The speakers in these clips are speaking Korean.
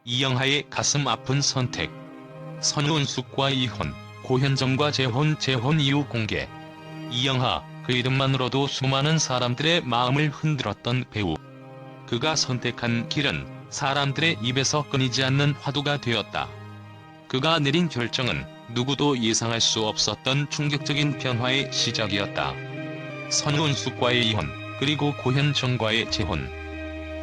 이영하의 가슴 아픈 선택. 선우은숙과 이혼, 고현정과 재혼 이후 공개. 이영하, 그 이름만으로도 수많은 사람들의 마음을 흔들었던 배우. 그가 선택한 길은 사람들의 입에서 끊이지 않는 화두가 되었다. 그가 내린 결정은 누구도 예상할 수 없었던 충격적인 변화의 시작이었다. 선우은숙과의 이혼, 그리고 고현정과의 재혼.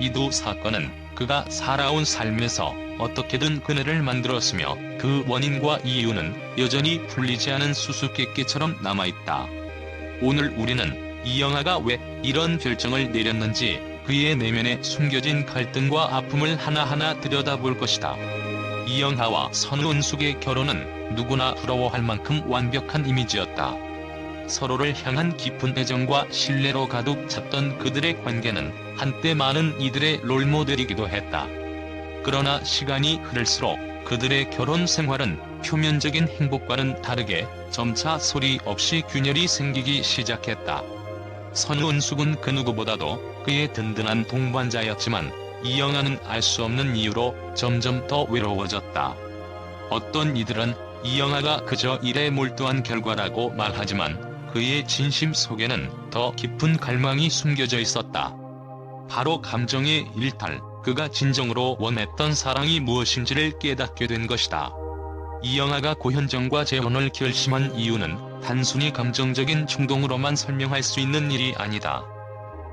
이 두 사건은 그가 살아온 삶에서 어떻게든 그늘을 만들었으며 그 원인과 이유는 여전히 풀리지 않은 수수께끼처럼 남아있다. 오늘 우리는 이영하가 왜 이런 결정을 내렸는지, 그의 내면에 숨겨진 갈등과 아픔을 하나하나 들여다볼 것이다. 이영하와 선우은숙의 결혼은 누구나 부러워할 만큼 완벽한 이미지였다. 서로를 향한 깊은 애정과 신뢰로 가득 찼던 그들의 관계는 한때 많은 이들의 롤모델이기도 했다. 그러나 시간이 흐를수록 그들의 결혼 생활은 표면적인 행복과는 다르게 점차 소리 없이 균열이 생기기 시작했다. 선우은숙은 그 누구보다도 그의 든든한 동반자였지만 이영하는 알 수 없는 이유로 점점 더 외로워졌다. 어떤 이들은 이영하가 그저 일에 몰두한 결과라고 말하지만 그의 진심 속에는 더 깊은 갈망이 숨겨져 있었다. 바로 감정의 일탈, 그가 진정으로 원했던 사랑이 무엇인지를 깨닫게 된 것이다. 이영하가 고현정과 재혼을 결심한 이유는 단순히 감정적인 충동으로만 설명할 수 있는 일이 아니다.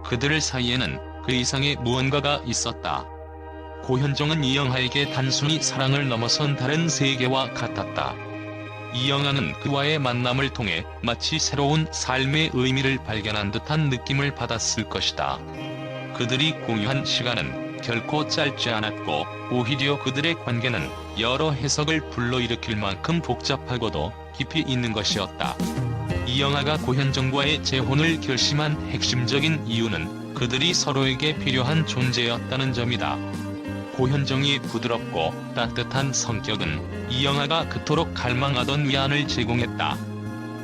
그들 사이에는 그 이상의 무언가가 있었다. 고현정은 이영하에게 단순히 사랑을 넘어선 다른 세계와 같았다. 이영하는 그와의 만남을 통해 마치 새로운 삶의 의미를 발견한 듯한 느낌을 받았을 것이다. 그들이 공유한 시간은 결코 짧지 않았고, 오히려 그들의 관계는 여러 해석을 불러일으킬 만큼 복잡하고도 깊이 있는 것이었다. 이영하가 고현정과의 재혼을 결심한 핵심적인 이유는 그들이 서로에게 필요한 존재였다는 점이다. 고현정이 부드럽고 따뜻한 성격은 이영하가 그토록 갈망하던 위안을 제공했다.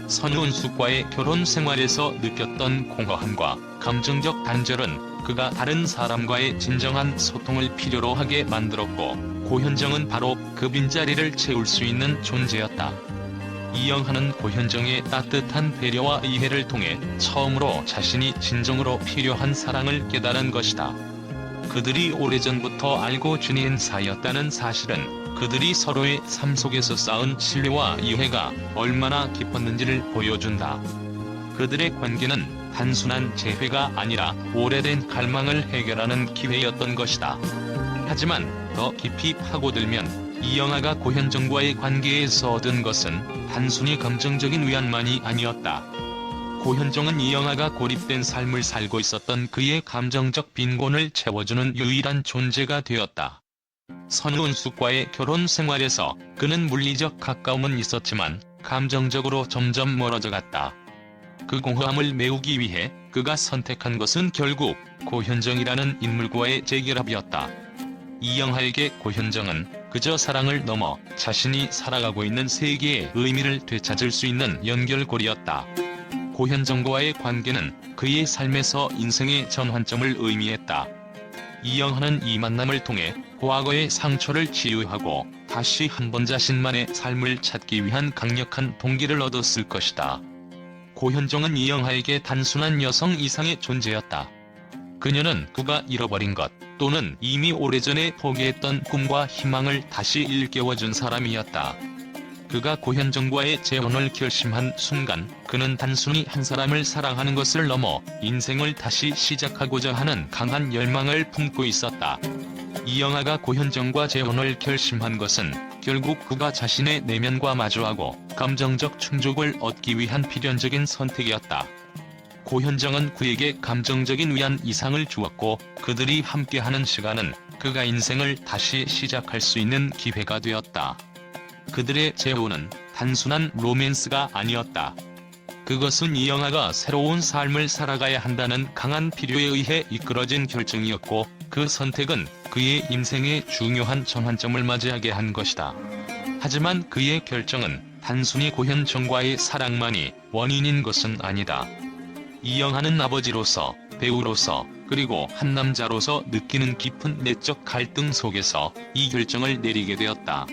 선우은숙과의 결혼 생활에서 느꼈던 공허함과 감정적 단절은 그가 다른 사람과의 진정한 소통을 필요로 하게 만들었고, 고현정은 바로 그 빈자리를 채울 수 있는 존재였다. 이영하는 고현정의 따뜻한 배려와 이해를 통해 처음으로 자신이 진정으로 필요한 사랑을 깨달은 것이다. 그들이 오래전부터 알고 지낸 사이였다는 사실은 그들이 서로의 삶 속에서 쌓은 신뢰와 이해가 얼마나 깊었는지를 보여준다. 그들의 관계는 단순한 재회가 아니라 오래된 갈망을 해결하는 기회였던 것이다. 하지만 더 깊이 파고들면 이영하가 고현정과의 관계에서 얻은 것은 단순히 감정적인 위안만이 아니었다. 고현정은 이영하가 고립된 삶을 살고 있었던 그의 감정적 빈곤을 채워주는 유일한 존재가 되었다. 선우은숙과의 결혼 생활에서 그는 물리적 가까움은 있었지만 감정적으로 점점 멀어져 갔다. 그 공허함을 메우기 위해 그가 선택한 것은 결국 고현정이라는 인물과의 재결합이었다. 이영하에게 고현정은 그저 사랑을 넘어 자신이 살아가고 있는 세계의 의미를 되찾을 수 있는 연결고리였다. 고현정과의 관계는 그의 삶에서 인생의 전환점을 의미했다. 이영하는 이 만남을 통해 과거의 상처를 치유하고 다시 한번 자신만의 삶을 찾기 위한 강력한 동기를 얻었을 것이다. 고현정은 이영하에게 단순한 여성 이상의 존재였다. 그녀는 그가 잃어버린 것, 또는 이미 오래전에 포기했던 꿈과 희망을 다시 일깨워준 사람이었다. 그가 고현정과의 재혼을 결심한 순간 그는 단순히 한 사람을 사랑하는 것을 넘어 인생을 다시 시작하고자 하는 강한 열망을 품고 있었다. 이영하가 고현정과 재혼을 결심한 것은 결국 그가 자신의 내면과 마주하고 감정적 충족을 얻기 위한 필연적인 선택이었다. 고현정은 그에게 감정적인 위안 이상을 주었고, 그들이 함께하는 시간은 그가 인생을 다시 시작할 수 있는 기회가 되었다. 그들의 재혼은 단순한 로맨스가 아니었다. 그것은 이영하가 새로운 삶을 살아가야 한다는 강한 필요에 의해 이끌어진 결정이었고, 그 선택은 그의 인생의 중요한 전환점을 맞이하게 한 것이다. 하지만 그의 결정은 단순히 고현정과의 사랑만이 원인인 것은 아니다. 이영하는 아버지로서, 배우로서, 그리고 한 남자로서 느끼는 깊은 내적 갈등 속에서 이 결정을 내리게 되었다.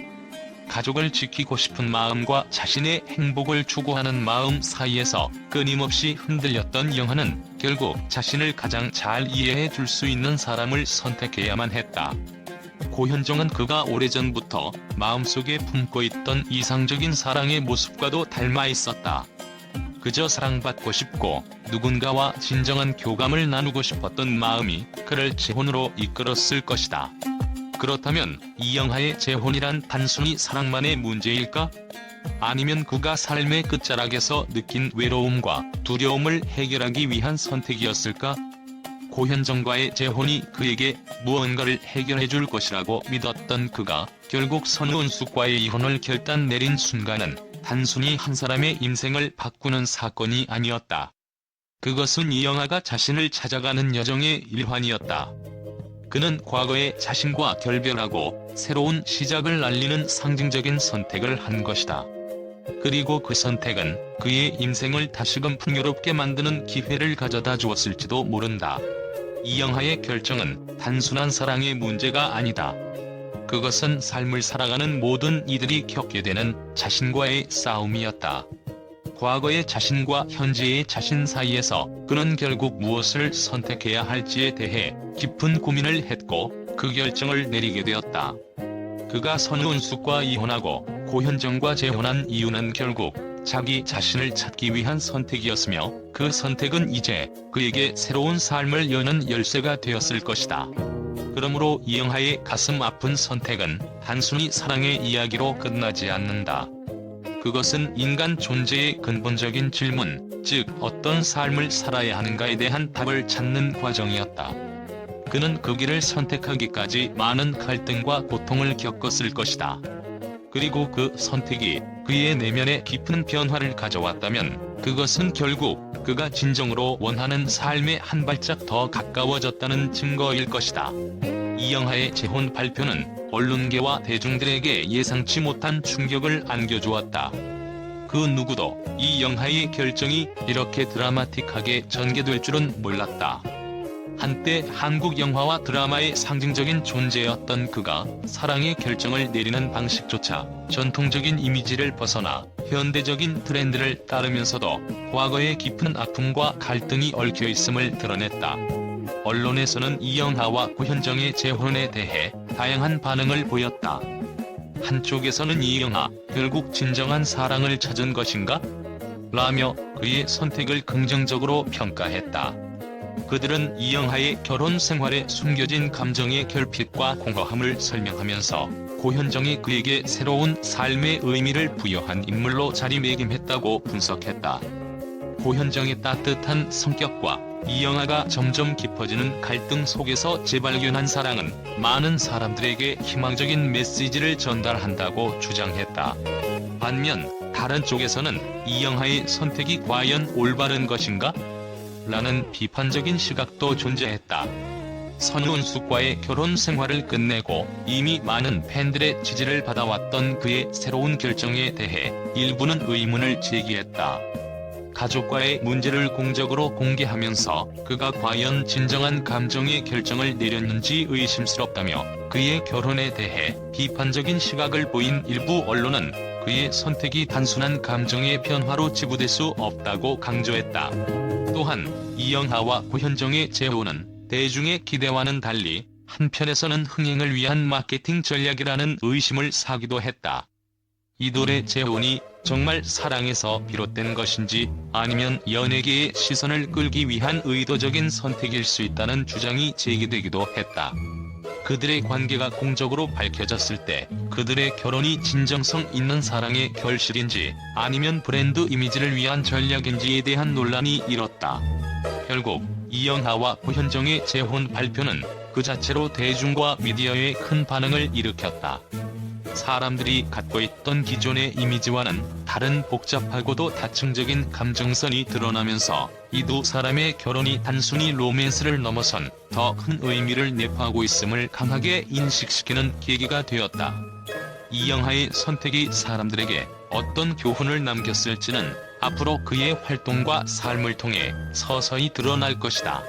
가족을 지키고 싶은 마음과 자신의 행복을 추구하는 마음 사이에서 끊임없이 흔들렸던 영하는 결국 자신을 가장 잘 이해해 줄 수 있는 사람을 선택해야만 했다. 고현정은 그가 오래전부터 마음속에 품고 있던 이상적인 사랑의 모습과도 닮아 있었다. 그저 사랑받고 싶고 누군가와 진정한 교감을 나누고 싶었던 마음이 그를 재혼으로 이끌었을 것이다. 그렇다면 이영하의 재혼이란 단순히 사랑만의 문제일까? 아니면 그가 삶의 끝자락에서 느낀 외로움과 두려움을 해결하기 위한 선택이었을까? 고현정과의 재혼이 그에게 무언가를 해결해줄 것이라고 믿었던 그가 결국 선우은숙과의 이혼을 결단 내린 순간은 단순히 한 사람의 인생을 바꾸는 사건이 아니었다. 그것은 이영하가 자신을 찾아가는 여정의 일환이었다. 그는 과거의 자신과 결별하고 새로운 시작을 알리는 상징적인 선택을 한 것이다. 그리고 그 선택은 그의 인생을 다시금 풍요롭게 만드는 기회를 가져다 주었을지도 모른다. 이영하의 결정은 단순한 사랑의 문제가 아니다. 그것은 삶을 살아가는 모든 이들이 겪게 되는 자신과의 싸움이었다. 과거의 자신과 현재의 자신 사이에서 그는 결국 무엇을 선택해야 할지에 대해 깊은 고민을 했고 그 결정을 내리게 되었다. 그가 선우은숙과 이혼하고 고현정과 재혼한 이유는 결국 자기 자신을 찾기 위한 선택이었으며 그 선택은 이제 그에게 새로운 삶을 여는 열쇠가 되었을 것이다. 그러므로 이영하의 가슴 아픈 선택은 단순히 사랑의 이야기로 끝나지 않는다. 그것은 인간 존재의 근본적인 질문, 즉 어떤 삶을 살아야 하는가에 대한 답을 찾는 과정이었다. 그는 그 길을 선택하기까지 많은 갈등과 고통을 겪었을 것이다. 그리고 그 선택이 그의 내면에 깊은 변화를 가져왔다면 그것은 결국 그가 진정으로 원하는 삶에 한 발짝 더 가까워졌다는 증거일 것이다. 이영하의 재혼 발표는 언론계와 대중들에게 예상치 못한 충격을 안겨주었다. 그 누구도 이영하의 결정이 이렇게 드라마틱하게 전개될 줄은 몰랐다. 한때 한국 영화와 드라마의 상징적인 존재였던 그가 사랑의 결정을 내리는 방식조차 전통적인 이미지를 벗어나 현대적인 트렌드를 따르면서도 과거의 깊은 아픔과 갈등이 얽혀있음을 드러냈다. 언론에서는 이영하와 고현정의 재혼에 대해 다양한 반응을 보였다. 한쪽에서는 이영하, 결국 진정한 사랑을 찾은 것인가? 라며 그의 선택을 긍정적으로 평가했다. 그들은 이영하의 결혼 생활에 숨겨진 감정의 결핍과 공허함을 설명하면서 고현정이 그에게 새로운 삶의 의미를 부여한 인물로 자리매김했다고 분석했다. 고현정의 따뜻한 성격과 이영하가 점점 깊어지는 갈등 속에서 재발견한 사랑은 많은 사람들에게 희망적인 메시지를 전달한다고 주장했다. 반면 다른 쪽에서는 이영하의 선택이 과연 올바른 것인가? 라는 비판적인 시각도 존재했다. 선우은숙과의 결혼 생활을 끝내고 이미 많은 팬들의 지지를 받아왔던 그의 새로운 결정에 대해 일부는 의문을 제기했다. 가족과의 문제를 공적으로 공개하면서 그가 과연 진정한 감정의 결정을 내렸는지 의심스럽다며 그의 결혼에 대해 비판적인 시각을 보인 일부 언론은 그의 선택이 단순한 감정의 변화로 지부될 수 없다고 강조했다. 또한 이영하와 고현정의 재혼은 대중의 기대와는 달리 한편에서는 흥행을 위한 마케팅 전략이라는 의심을 사기도 했다. 이들의 재혼이 정말 사랑에서 비롯된 것인지 아니면 연예계의 시선을 끌기 위한 의도적인 선택일 수 있다는 주장이 제기되기도 했다. 그들의 관계가 공적으로 밝혀졌을 때 그들의 결혼이 진정성 있는 사랑의 결실인지 아니면 브랜드 이미지를 위한 전략인지에 대한 논란이 일었다. 결국 이영하와 고현정의 재혼 발표는 그 자체로 대중과 미디어에 큰 반응을 일으켰다. 사람들이 갖고 있던 기존의 이미지와는 다른 복잡하고도 다층적인 감정선이 드러나면서 이 두 사람의 결혼이 단순히 로맨스를 넘어선 더 큰 의미를 내포하고 있음을 강하게 인식시키는 계기가 되었다. 이영하의 선택이 사람들에게 어떤 교훈을 남겼을지는 앞으로 그의 활동과 삶을 통해 서서히 드러날 것이다.